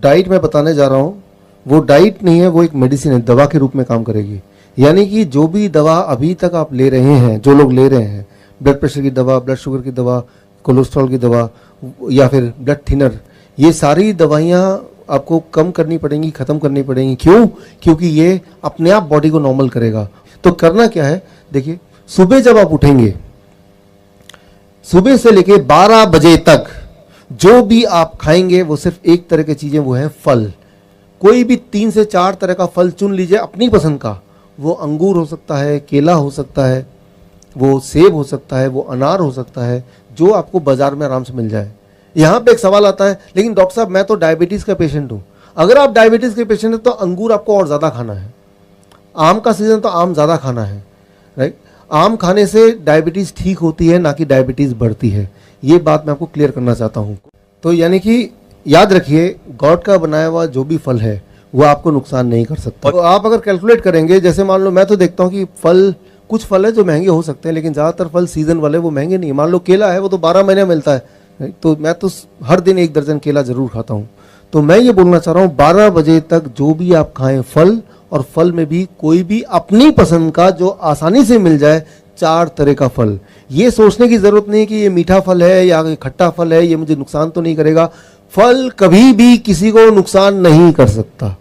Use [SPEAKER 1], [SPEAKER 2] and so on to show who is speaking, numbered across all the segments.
[SPEAKER 1] Diet मैं बताने जा रहा हूँ वो डाइट नहीं है, वो एक मेडिसिन है, दवा के रूप में काम करेगी। यानी कि जो भी दवा अभी तक आप ले रहे हैं, जो लोग ले रहे हैं, ब्लड प्रेशर की दवा, ब्लड शुगर की दवा, कोलेस्ट्रॉल की दवा या फिर ब्लड थिनर, ये सारी दवाइयाँ आपको कम करनी पड़ेंगी, ख़त्म करनी पड़ेंगी। क्यों? क्योंकि ये अपने आप बॉडी को नॉर्मल करेगा। तो करना क्या है, देखिए, सुबह जब आप उठेंगे, सुबह से लेके 12 बजे तक जो भी आप खाएंगे वो सिर्फ एक तरह की चीज़ें, वो है फल। कोई भी 3 से 4 तरह का फल चुन लीजिए अपनी पसंद का। वो अंगूर हो सकता है, केला हो सकता है, वो सेब हो सकता है, वो अनार हो सकता है, जो आपको बाजार में आराम से मिल जाए। यहाँ पे एक सवाल आता है, लेकिन डॉक्टर साहब मैं तो डायबिटीज़ का पेशेंट हूँ। अगर आप डायबिटीज़ के पेशेंट हैं तो अंगूर आपको और ज़्यादा खाना है। आम का सीज़न तो आम ज़्यादा खाना है, राइट। आम खाने से डायबिटीज़ ठीक होती है, ना कि डायबिटीज़ बढ़ती है। ये बात मैं आपको क्लियर करना चाहता हूँ। तो यानी कि याद रखिए, गॉड का बनाया हुआ जो भी फल है वो आपको नुकसान नहीं कर सकता। तो आप अगर कैलकुलेट करेंगे, जैसे मान लो, मैं तो देखता हूँ कि फल, कुछ फल है जो महंगे हो सकते हैं, लेकिन ज़्यादातर फल सीज़न वाले वो महंगे नहीं। मान लो केला है, वो तो 12 महीने मिलता है, तो मैं तो हर दिन 1 दर्जन केला ज़रूर खाता हूँ। तो मैं ये बोलना चाह रहा हूँ, 12 बजे तक जो भी आप खाएं फल, और फल में भी कोई भी अपनी पसंद का जो आसानी से मिल जाए, 4 तरह का फल। ये सोचने की ज़रूरत नहीं कि ये मीठा फल है या खट्टा फल है, ये मुझे नुकसान तो नहीं करेगा। फल कभी भी किसी को नुकसान नहीं कर सकता,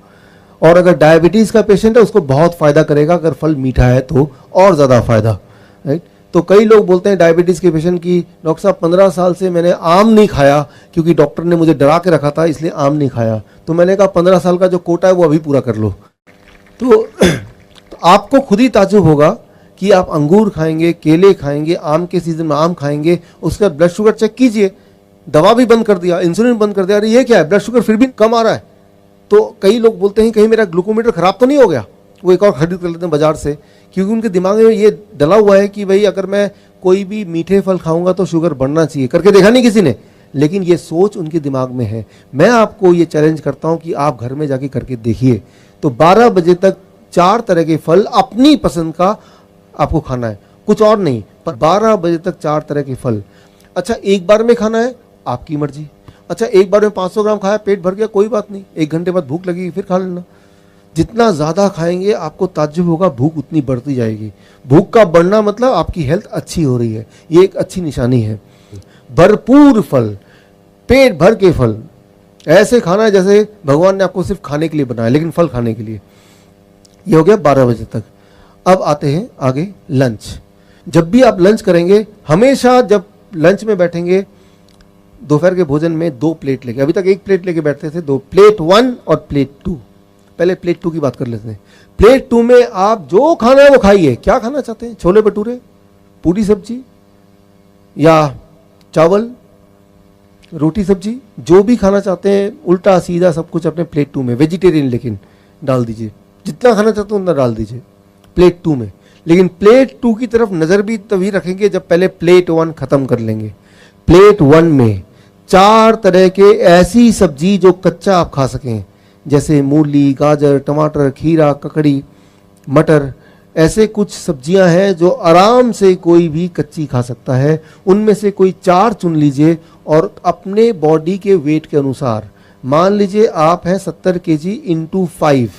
[SPEAKER 1] और अगर डायबिटीज़ का पेशेंट है उसको बहुत फ़ायदा करेगा। अगर फल मीठा है तो और ज़्यादा फ़ायदा, राइट। तो कई लोग बोलते हैं डायबिटीज़ के पेशेंट की, डॉक्टर साहब 15 साल से मैंने आम नहीं खाया क्योंकि डॉक्टर ने मुझे डरा के रखा था, इसलिए आम नहीं खाया। तो मैंने कहा 15 साल का जो कोटा है वो अभी पूरा कर लो। तो आपको खुद ही ताज्जुब होगा कि आप अंगूर खाएंगे, केले खाएंगे, आम के सीज़न में आम खाएंगे, उसका ब्लड शुगर चेक कीजिए, दवा भी बंद कर दिया, इंसुलिन बंद कर दिया, अरे ये क्या है, ब्लड शुगर फिर भी कम आ रहा है। तो कई लोग बोलते हैं कहीं मेरा ग्लूकोमीटर खराब तो नहीं हो गया, वो एक और खरीद कर लेते हैं बाजार से, क्योंकि उनके दिमाग में ये डला हुआ है कि भाई अगर मैं कोई भी मीठे फल खाऊंगा तो शुगर बढ़ना चाहिए। करके देखा नहीं किसी ने, लेकिन ये सोच उनके दिमाग में है। मैं आपको ये चैलेंज करता हूँ कि आप घर में जाके करके देखिए। तो 12 बजे तक 4 तरह के फल अपनी पसंद का आपको खाना है, कुछ और नहीं, पर 12 बजे तक 4 तरह के फल। अच्छा, एक बार में खाना है, आपकी मर्जी। अच्छा, एक बार में 500 ग्राम खाया, पेट भर गया, कोई बात नहीं, 1 घंटे बाद भूख लगेगी फिर खा लेना। जितना ज़्यादा खाएंगे आपको ताज्जुब होगा, भूख उतनी बढ़ती जाएगी। भूख का बढ़ना मतलब आपकी हेल्थ अच्छी हो रही है, ये एक अच्छी निशानी है। भरपूर फल, पेट भर के फल, ऐसे खाना है जैसे भगवान ने आपको सिर्फ खाने के लिए बनाया, लेकिन फल खाने के लिए। ये हो गया 12 बजे तक। अब आते हैं आगे लंच। जब भी आप लंच करेंगे, हमेशा जब लंच में बैठेंगे, दोपहर के भोजन में 2 प्लेट लेके, अभी तक 1 प्लेट लेके बैठते थे, 2 प्लेट 1 और प्लेट 2। पहले प्लेट 2 की बात कर लेते हैं। प्लेट 2 में आप जो खाना है वो खाइए। क्या खाना चाहते हैं, छोले भटूरे, पूरी सब्जी या चावल, रोटी सब्जी, जो भी खाना चाहते हैं, उल्टा सीधा सब कुछ अपने प्लेट 2 में, वेजिटेरियन लेकिन डाल दीजिए। जितना खाना चाहते हो उतना डाल दीजिए प्लेट 2 में। लेकिन प्लेट 2 की तरफ नज़र भी तभी रखेंगे जब पहले प्लेट 1 ख़त्म कर लेंगे। प्लेट 1 में 4 तरह के ऐसी सब्जी जो कच्चा आप खा सकें, जैसे मूली, गाजर, टमाटर, खीरा, ककड़ी, मटर, ऐसे कुछ सब्जियां हैं जो आराम से कोई भी कच्ची खा सकता है। उनमें से कोई 4 चुन लीजिए, और अपने बॉडी के वेट के अनुसार, मान लीजिए आप हैं 70 kg इंटू 5,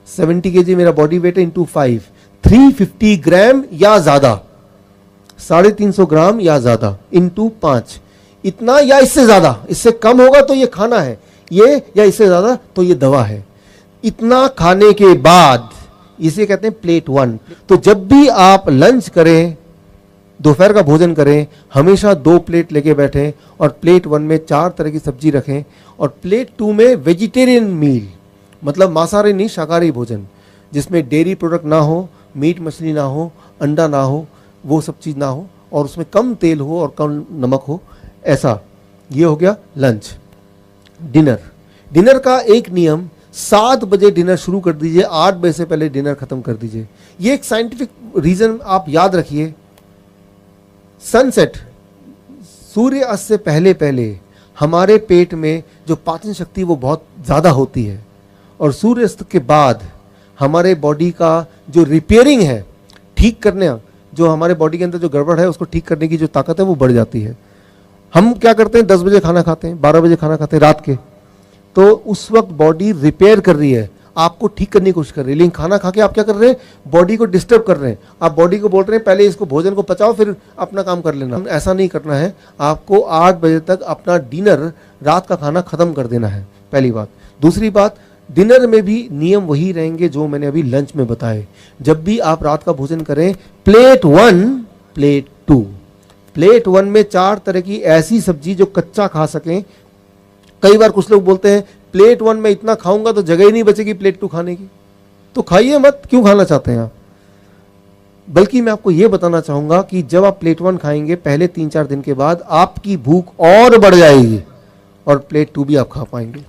[SPEAKER 1] 70 kg मेरा बॉडी वेट है, इंटू 5, 350 ग्राम या ज़्यादा, 350 ग्राम या ज़्यादा, इंटू 5, इतना या इससे ज़्यादा। इससे कम होगा तो ये खाना है, ये, या इससे ज़्यादा तो ये दवा है। इतना खाने के बाद इसे कहते हैं प्लेट 1। तो जब भी आप लंच करें, दोपहर का भोजन करें, हमेशा 2 प्लेट लेके बैठें, और प्लेट 1 में 4 तरह की सब्जी रखें, और प्लेट 2 में वेजिटेरियन मील, मतलब मांसाहारी नहीं, शाकाहारी भोजन, जिसमें डेयरी प्रोडक्ट ना हो, मीट मछली ना हो, अंडा ना हो, वो सब चीज़ ना हो, और उसमें कम तेल हो और कम नमक हो, ऐसा। ये हो गया लंच। डिनर, डिनर का एक नियम, 7 बजे डिनर शुरू कर दीजिए, 8 बजे से पहले डिनर खत्म कर दीजिए। ये एक साइंटिफिक रीज़न आप याद रखिए। सनसेट, सूर्य अस्त से पहले पहले हमारे पेट में जो पाचन शक्ति वो बहुत ज़्यादा होती है, और सूर्यास्त के बाद हमारे बॉडी का जो रिपेयरिंग है, ठीक करने, जो हमारे बॉडी के अंदर जो गड़बड़ है उसको ठीक करने की जो ताकत है वो बढ़ जाती है। हम क्या करते हैं, 10 बजे खाना खाते हैं, 12 बजे खाना खाते हैं रात के, तो उस वक्त बॉडी रिपेयर कर रही है, आपको ठीक करने की कोशिश कर रही है। लेकिन खाना खा के आप क्या कर रहे हैं, बॉडी को डिस्टर्ब कर रहे हैं। आप बॉडी को बोल रहे हैं पहले इसको भोजन को पचाओ फिर अपना काम कर लेना। ऐसा नहीं करना है, आपको 8 बजे तक अपना डिनर, रात का खाना खत्म कर देना है, पहली बात। दूसरी बात, डिनर में भी नियम वही रहेंगे जो मैंने अभी लंच में बताए। जब भी आप रात का भोजन करें, प्लेट 1, प्लेट 2, प्लेट 1 में 4 तरह की ऐसी सब्जी जो कच्चा खा सकें। कई बार कुछ लोग बोलते हैं प्लेट 1 में इतना खाऊंगा तो जगह ही नहीं बचेगी प्लेट 2 खाने की, तो खाइए मत, क्यों खाना चाहते हैं आप। बल्कि मैं आपको यह बताना चाहूंगा कि जब आप प्लेट 1 खाएंगे, पहले 3-4 दिन के बाद आपकी भूख और बढ़ जाएगी और प्लेट 2 भी आप खा पाएंगे।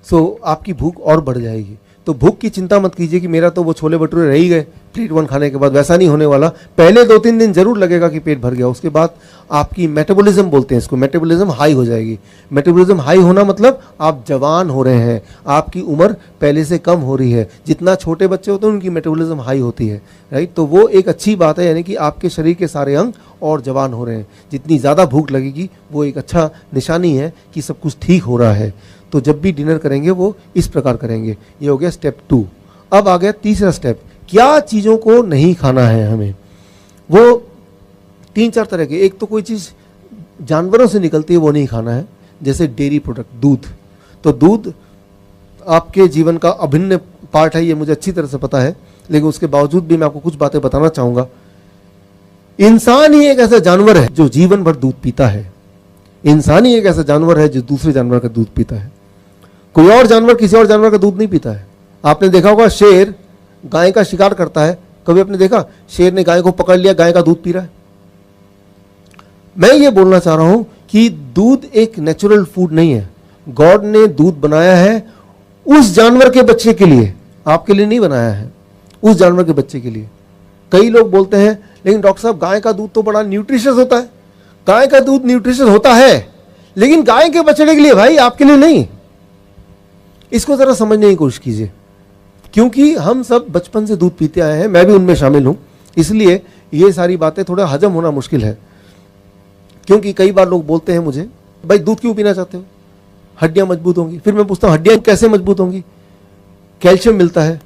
[SPEAKER 1] सो आपकी भूख और बढ़ जाएगी। तो भूख की चिंता मत कीजिए कि मेरा तो वो छोले भटूरे रह ही गए प्लेट 1 खाने के बाद, वैसा नहीं होने वाला। पहले 2-3 दिन जरूर लगेगा कि पेट भर गया, उसके बाद आपकी मेटाबॉलिज्म बोलते हैं इसको, मेटाबॉलिज्म हाई हो जाएगी। मेटाबॉलिज्म हाई होना मतलब आप जवान हो रहे हैं, आपकी उम्र पहले से कम हो रही है। जितना छोटे बच्चे होते हैं उनकी मेटाबॉलिज्म हाई होती है, राइट। तो वो एक अच्छी बात है, यानी कि आपके शरीर के सारे अंग और जवान हो रहे हैं। जितनी ज़्यादा भूख लगेगी वो एक अच्छा निशानी है कि सब कुछ ठीक हो रहा है। तो जब भी डिनर करेंगे वो इस प्रकार करेंगे। ये हो गया स्टेप 2। अब आ गया तीसरा स्टेप, क्या चीज़ों को नहीं खाना है हमें। वो 3-4 तरह के, एक तो कोई चीज़ जानवरों से निकलती है वो नहीं खाना है, जैसे डेयरी प्रोडक्ट, दूध। तो दूध आपके जीवन का अभिन्न पार्ट है, ये मुझे अच्छी तरह से पता है, लेकिन उसके बावजूद भी मैं आपको कुछ बातें बताना चाहूँगा। इंसान ही एक ऐसा जानवर है जो जीवन भर दूध पीता है। इंसान ही एक ऐसा जानवर है जो दूसरे जानवर का दूध पीता है। कोई और जानवर किसी और जानवर का दूध नहीं पीता है। आपने देखा होगा शेर गाय का शिकार करता है, कभी आपने देखा शेर ने गाय को पकड़ लिया, गाय का दूध पी रहा है। मैं ये बोलना चाह रहा हूं कि दूध एक नेचुरल फूड नहीं है। गॉड ने दूध बनाया है उस जानवर के बच्चे के लिए, आपके लिए नहीं बनाया है, उस जानवर के बच्चे के लिए। कई लोग बोलते हैं लेकिन डॉक्टर साहब गाय का दूध तो बड़ा न्यूट्रिशियस होता है। गाय का दूध न्यूट्रिशियस होता है, लेकिन गाय के बछड़े के लिए भाई, आपके लिए नहीं। इसको जरा समझने की कोशिश कीजिए, क्योंकि हम सब बचपन से दूध पीते आए हैं, मैं भी उनमें शामिल हूं, इसलिए ये सारी बातें थोड़ा हजम होना मुश्किल है। क्योंकि कई बार लोग बोलते हैं मुझे, भाई दूध क्यों पीना चाहते हो, हड्डियां मजबूत होंगी। फिर मैं पूछता हूं हड्डियां कैसे मजबूत होंगी, कैल्शियम मिलता है।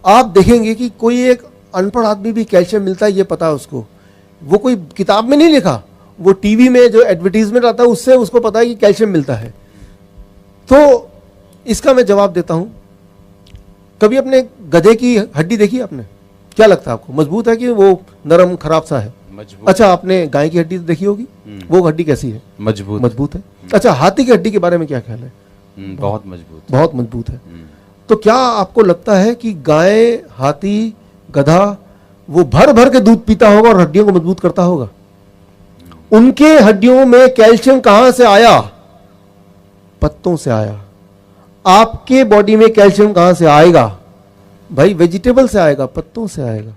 [SPEAKER 1] आप देखेंगे कि कोई एक अनपढ़ आदमी भी कैल्शियम मिलता है ये पता है उसको, वो कोई किताब में नहीं लिखा, वो टीवी में जो एडवर्टीजमेंट आता है उससे उसको पता है कि कैल्शियम मिलता है। तो इसका मैं जवाब देता हूं, कभी अपने गधे की हड्डी देखी आपने, क्या लगता है आपको, मजबूत है कि वो नरम खराब सा है? मजबूत। अच्छा, आपने गाय की हड्डी देखी होगी, वो हड्डी कैसी है? मजबूत। मजबूत है। अच्छा, हाथी की हड्डी के बारे में क्या ख्याल है?
[SPEAKER 2] बहुत मजबूत,
[SPEAKER 1] बहुत मजबूत है। तो क्या आपको लगता है कि गाय, हाथी, गधा वो भर भर के दूध पीता होगा और हड्डियों को मजबूत करता होगा? उनके हड्डियों में कैल्शियम कहां से आया? पत्तों से आया। आपके बॉडी में कैल्शियम कहां से आएगा? भाई वेजिटेबल से आएगा, पत्तों से आएगा।